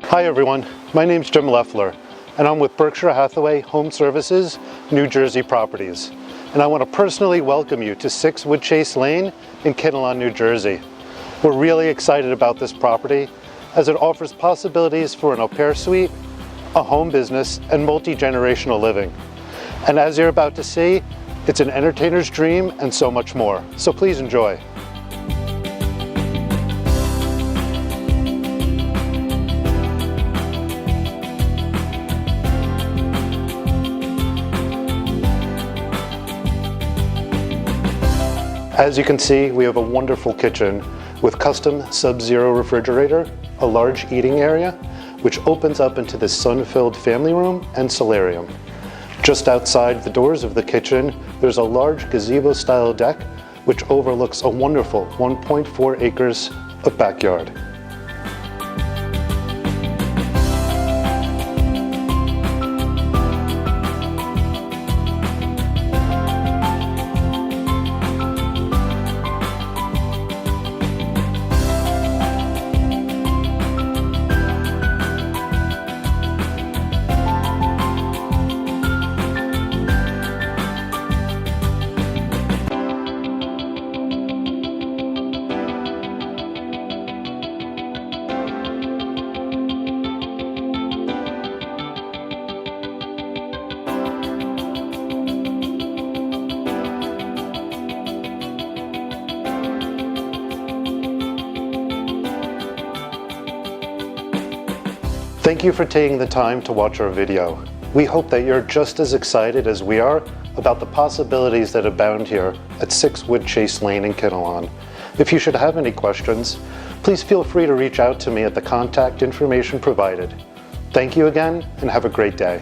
Hi everyone, my name's Jim Leffler and I'm with Berkshire Hathaway Home Services, New Jersey Properties. And I want to personally welcome you to 6 Woodchase Lane in Kinnelon, New Jersey. We're really excited about this property as it offers possibilities for an au pair suite, a home business, and multi-generational living. And as you're about to see, it's an entertainer's dream and so much more. So please enjoy. As you can see, we have a wonderful kitchen with custom sub-zero refrigerator, a large eating area, which opens up into this sun-filled family room and solarium. Just outside the doors of the kitchen, there's a large gazebo-style deck, which overlooks a wonderful 1.4 acres of backyard. Thank you for taking the time to watch our video. We hope that you're just as excited as we are about the possibilities that abound here at 6 Woodchase Lane in Kinnelon. If you should have any questions, please feel free to reach out to me at the contact information provided. Thank you again and have a great day.